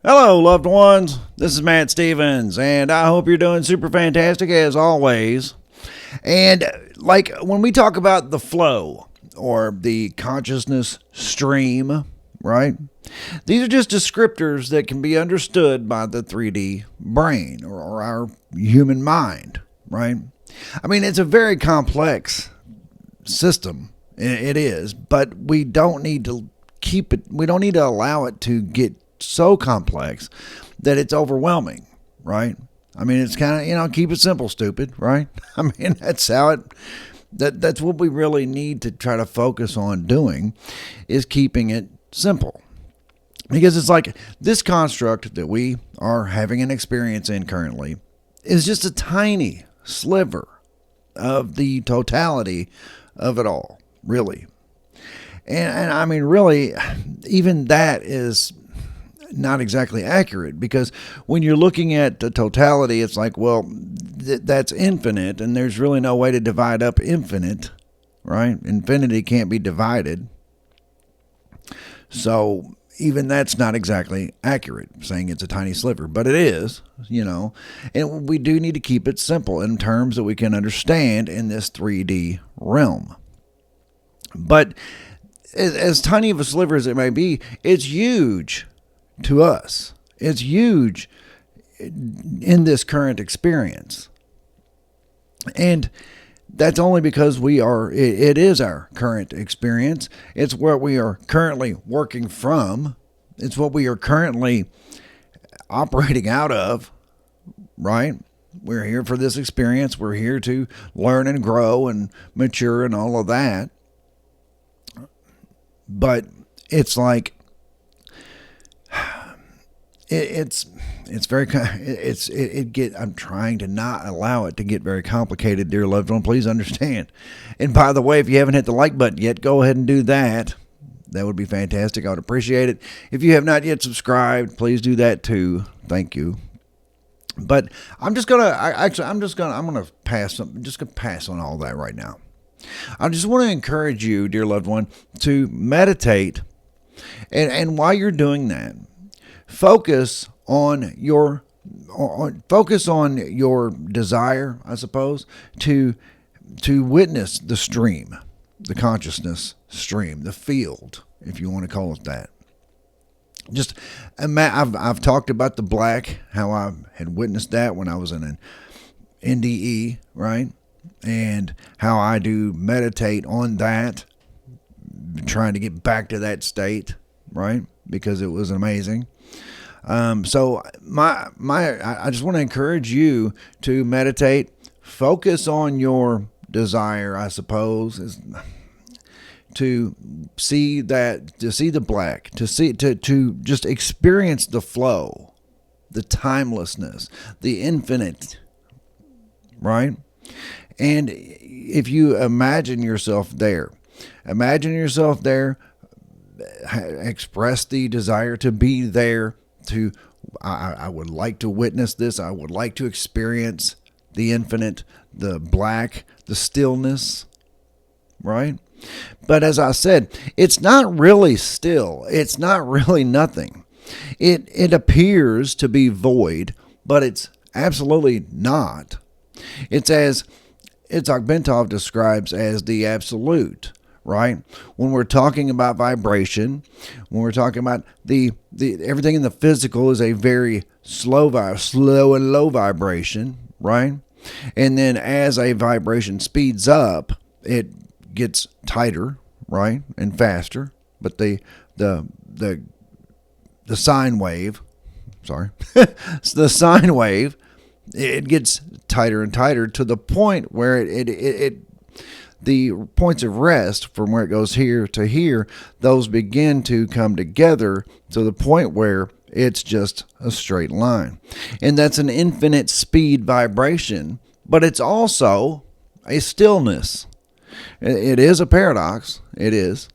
Hello, loved ones. This is Matt Stevens, and I hope you're doing super fantastic as always. And like when we talk about the flow or the consciousness stream, right? These are just descriptors that can be understood by the 3D brain or our human mind, right? I mean, it's a very complex system. It is, but we don't need to keep it, we don't need to allow it to get so complex that it's overwhelming, right? I mean, it's kind of, keep it simple, stupid, right? I mean, that's how that's what we really need to try to focus on doing, is keeping it simple. Because it's like this construct that we are having an experience in currently is just a tiny sliver of the totality of it all, really. And I mean, really, even that is not exactly accurate, because when you're looking at the totality, it's like, well, that's infinite, and there's really no way to divide up infinite, right? Infinity can't be divided. So even that's not exactly accurate, saying it's a tiny sliver, but it is, and we do need to keep it simple in terms that we can understand in this 3D realm. But as tiny of a sliver as it may be, it's huge to us. It's huge in this current experience. And that's only because it is our current experience. It's what we are currently working from. It's what we are currently operating out of, right? We're here for this experience. We're here to learn and grow and mature and all of that. But it's like, I'm trying to not allow it to get very complicated, dear loved one. Please understand. And by the way, if you haven't hit the like button yet, go ahead and do that. That would be fantastic. I would appreciate it. If you have not yet subscribed, please do that too. Thank you. But I'm gonna pass on all that right now. I just want to encourage you, dear loved one, to meditate, and while you're doing that, focus on your desire, I suppose, to witness the stream, the consciousness stream, the field, if you want to call it that. I've talked about the black, how I had witnessed that when I was in an NDE, right? And how I do meditate on that, trying to get back to that state, right? Because it was amazing. So I just want to encourage you to meditate, focus on your desire, I suppose, is to see the black, to just experience the flow, the timelessness, the infinite, right? And if you imagine yourself there, express the desire to be there. I would like to witness this. I would like to experience the infinite, the black, the stillness, right? But as I said, it's not really still. It's not really nothing. It appears to be void, but it's absolutely not. It's as Itzhak Bentov describes as the absolute, right? When we're talking about vibration, when we're talking about the everything in the physical is a very slow and low vibration, right? And then as a vibration speeds up, it gets tighter, right, and faster. But the sine wave, the sine wave, it gets tighter and tighter to the point where the points of rest from where it goes here to here, those begin to come together to the point where it's just a straight line. And that's an infinite speed vibration, but it's also a stillness. It is a paradox. It is.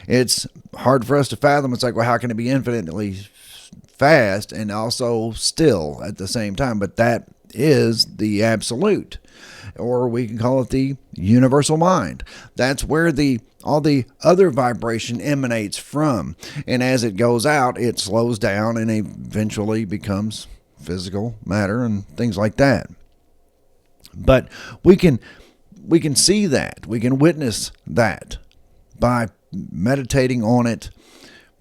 It's hard for us to fathom. It's like, well, how can it be infinitely fast and also still at the same time? But that is the absolute, or we can call it the universal mind. That's where the all the other vibration emanates from. And as it goes out, it slows down and eventually becomes physical matter and things like that. But we can see that. We can witness that by meditating on it,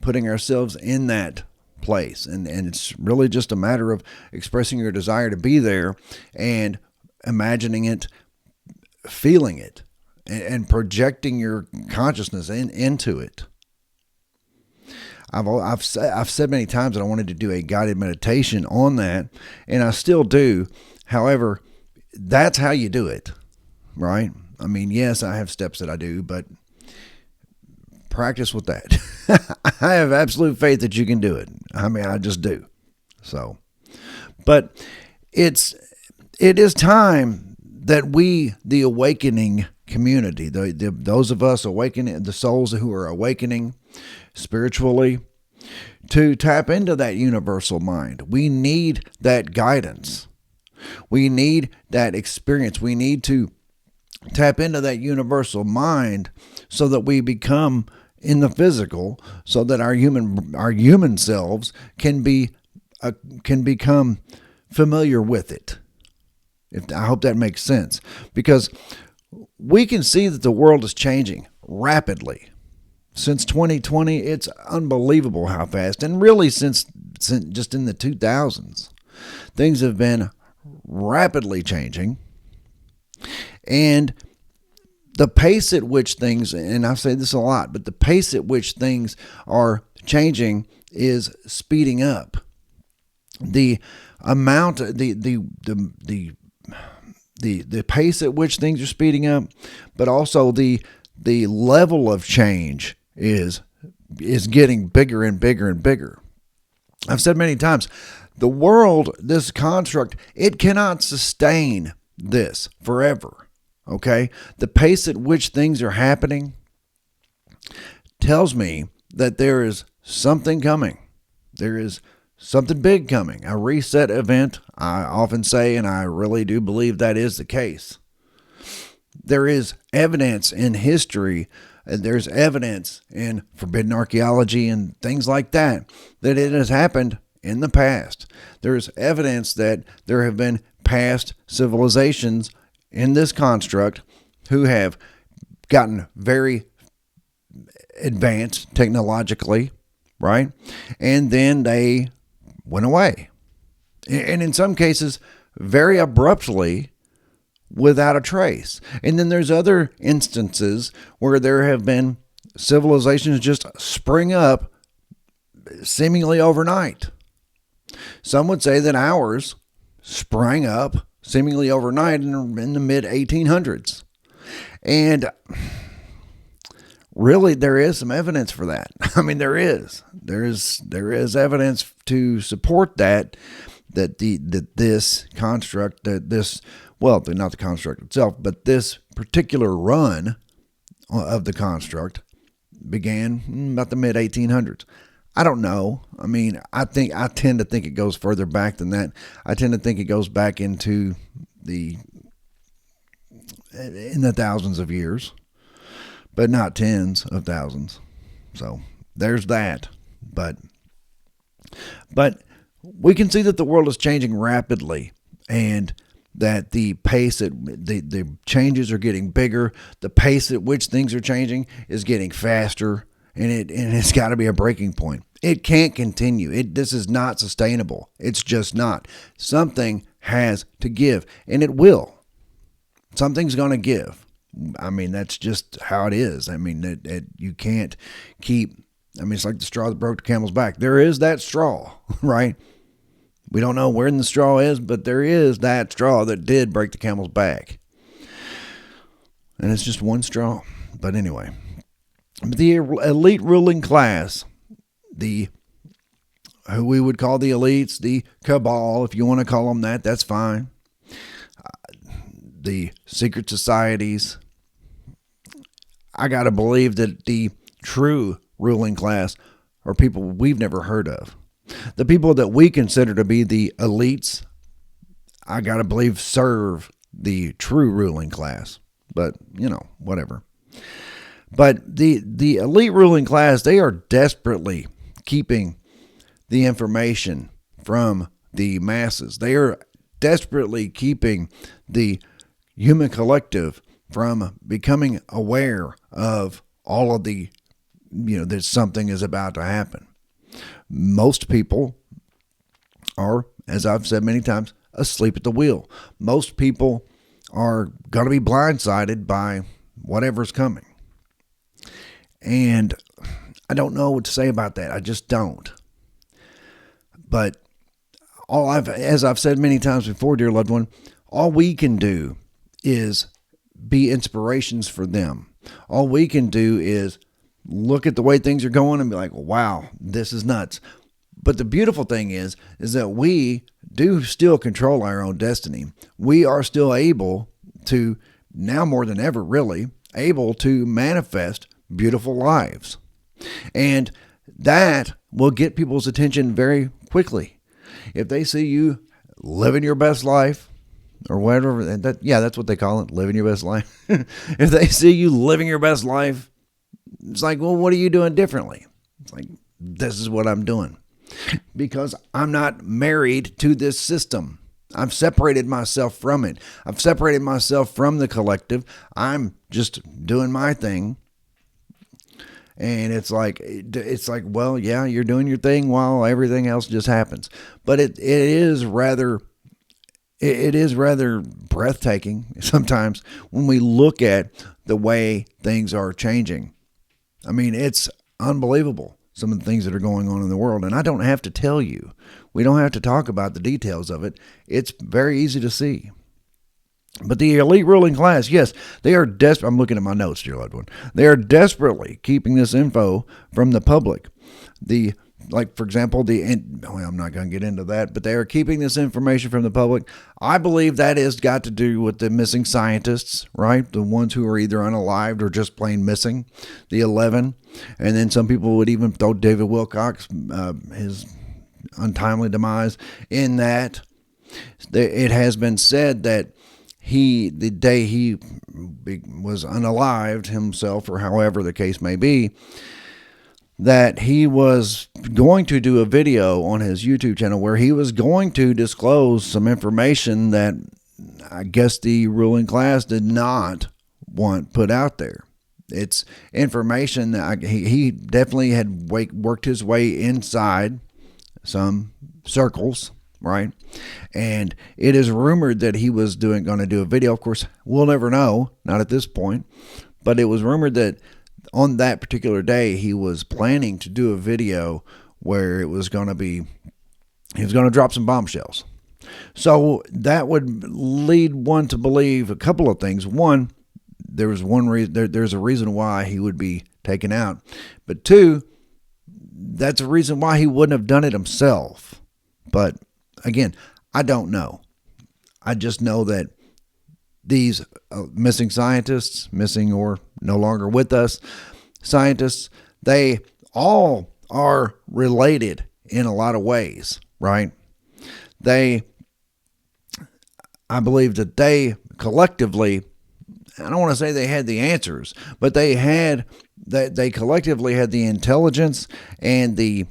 putting ourselves in that place. And it's really just a matter of expressing your desire to be there and imagining it, feeling it, and projecting your consciousness into it. I've said many times that I wanted to do a guided meditation on that, and I still do. However, that's how you do it, right? I mean, yes, I have steps that I do, but practice with that. I have absolute faith that you can do it. I mean, I just do. So, but it is time that we, the awakening community, those of us awakening, the souls who are awakening spiritually, to tap into that universal mind. We need that guidance. We need that experience. We need to tap into that universal mind so that we become in the physical, so that our human selves can become familiar with it. I hope that makes sense, because we can see that the world is changing rapidly. Since 2020, it's unbelievable how fast. And really since just in the 2000s, things have been rapidly changing. And the pace at which things, and I say this a lot, but the pace at which things are changing is speeding up. The amount, the pace at which things are speeding up, but also the level of change is getting bigger and bigger and bigger. I've said many times, the world, this construct, it cannot sustain this forever. Okay? The pace at which things are happening tells me that there is something coming. There is something big coming. A reset event, I often say, and I really do believe that is the case. There is evidence in history, there's evidence in forbidden archaeology and things like that it has happened in the past. There's evidence that there have been past civilizations in this construct who have gotten very advanced technologically, right? And then they went away. And in some cases, very abruptly, without a trace. And then there's other instances where there have been civilizations just spring up seemingly overnight. Some would say that ours sprang up seemingly overnight in the mid-1800s. And really, there is some evidence for that. I mean, there is evidence to support that this construct, not the construct itself, but this particular run of the construct began about the mid-1800s. I don't know. I mean, I tend to think it goes further back than that. I tend to think it goes back into in the thousands of years, but not tens of thousands. So there's that. But we can see that the world is changing rapidly, and that the pace at the changes are getting bigger. The pace at which things are changing is getting faster, and it's got to be a breaking point. It can't continue. This is not sustainable. It's just not. Something has to give, and it will. Something's going to give. I mean, that's just how it is. I mean, you can't keep. I mean, it's like the straw that broke the camel's back. There is that straw, right? We don't know where the straw is, but there is that straw that did break the camel's back. And it's just one straw. But anyway, the elite ruling class, who we would call the elites, the cabal, if you want to call them that, that's fine. The secret societies. I got to believe that the true ruling class are people we've never heard of. The people that we consider to be the elites, I got to believe serve the true ruling class. But, whatever. But the elite ruling class, they are desperately keeping the information from the masses. They are desperately keeping the human collective from becoming aware of all of the, that something is about to happen. Most people are, as I've said many times, asleep at the wheel. Most people are going to be blindsided by whatever's coming. And I don't know what to say about that. I just don't. But as I've said many times before, dear loved one, all we can do is be inspirations for them. All we can do is look at the way things are going and be like, wow, this is nuts. But the beautiful thing is that we do still control our own destiny. We are still able to, now more than ever really, able to manifest beautiful lives. And that will get people's attention very quickly. If they see you living your best life, or whatever, that's what they call it, living your best life. If they see you living your best life, it's like, well, what are you doing differently? It's like, this is what I'm doing. Because I'm not married to this system. I've separated myself from it. I've separated myself from the collective. I'm just doing my thing. And it's like, well, yeah, you're doing your thing while everything else just happens. But it is rather breathtaking sometimes when we look at the way things are changing. I mean, it's unbelievable, some of the things that are going on in the world. And I don't have to tell you. We don't have to talk about the details of it. It's very easy to see. But the elite ruling class, yes, they are desperate. I'm looking at my notes, dear loved one. They are desperately keeping this info from the public. For example, I'm not going to get into that, but they are keeping this information from the public. I believe that has got to do with the missing scientists, right? The ones who are either unalived or just plain missing, the 11. And then some people would even throw David Wilcox, his untimely demise, in that. It has been said that the day he was unalived himself, or however the case may be, that he was going to do a video on his YouTube channel where he was going to disclose some information that I guess the ruling class did not want put out there. It's information that he definitely had worked his way inside some circles, right? And it is rumored that he was going to do a video. Of course, we'll never know, not at this point, but it was rumored that on that particular day, he was planning to do a video where he was going to drop some bombshells. So that would lead one to believe a couple of things. One, there's a reason why he would be taken out. But two, that's a reason why he wouldn't have done it himself. But again, I don't know. I just know that these missing or no longer with us scientists, they all are related in a lot of ways, right? I believe that they collectively, I don't want to say they had the answers, but they collectively had the intelligence and the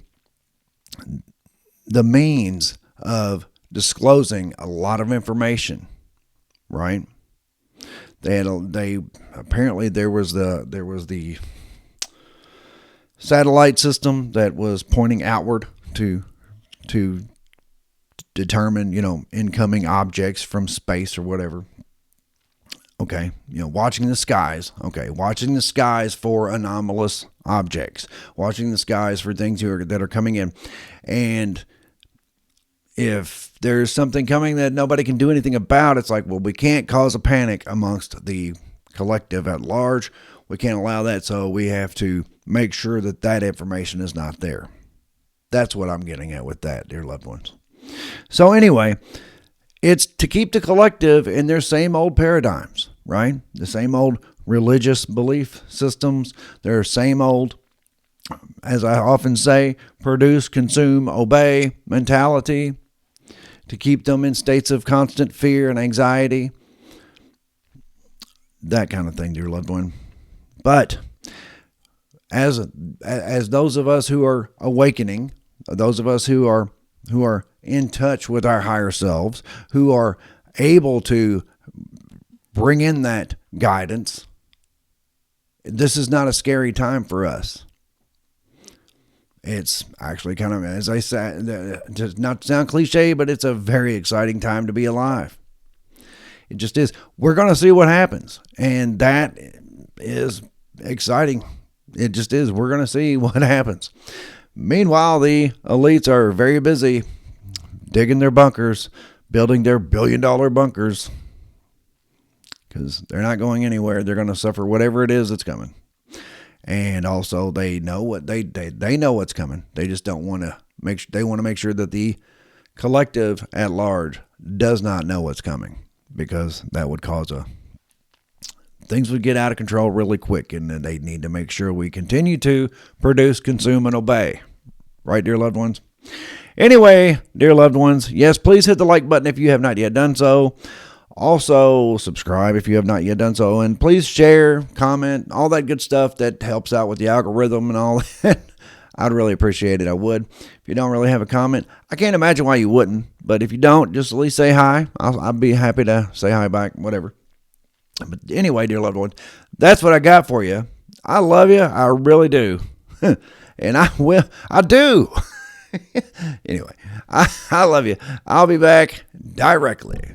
means of disclosing a lot of information, right? Apparently there was the satellite system that was pointing outward to determine, incoming objects from space or whatever. Okay, watching the skies. Okay, watching the skies for anomalous objects, watching the skies for things that are coming in, and if there's something coming that nobody can do anything about, it's like, well, we can't cause a panic amongst the collective at large. We can't allow that, so we have to make sure that information is not there. That's what I'm getting at with that, dear loved ones. So anyway, it's to keep the collective in their same old paradigms, right? The same old religious belief systems, their same old, as I often say, produce, consume, obey mentality, to keep them in states of constant fear and anxiety. That kind of thing, dear loved one. But as those of us who are awakening, those of us who are in touch with our higher selves, who are able to bring in that guidance, this is not a scary time for us. It's actually kind of, as I said, not to sound cliche, but it's a very exciting time to be alive. It just is. We're going to see what happens, and that is exciting. It just is. We're going to see what happens. Meanwhile, the elites are very busy digging their bunkers, building their billion-dollar bunkers, because they're not going anywhere. They're going to suffer whatever it is that's coming. And also, they know what they know what's coming. They just don't want to make sure that the collective at large does not know what's coming, because that would cause things would get out of control really quick, and then they need to make sure we continue to produce, consume, and obey. Right, dear loved ones? Anyway, dear loved ones, yes, please hit the like button if you have not yet done so. Also, subscribe if you have not yet done so. And please share, comment, all that good stuff that helps out with the algorithm and all that. I'd really appreciate it. I would. If you don't really have a comment, I can't imagine why you wouldn't. But if you don't, just at least say hi. I'd be happy to say hi back, whatever. But anyway, dear loved ones, that's what I got for you. I love you. I really do. And I do. Anyway, I love you. I'll be back directly.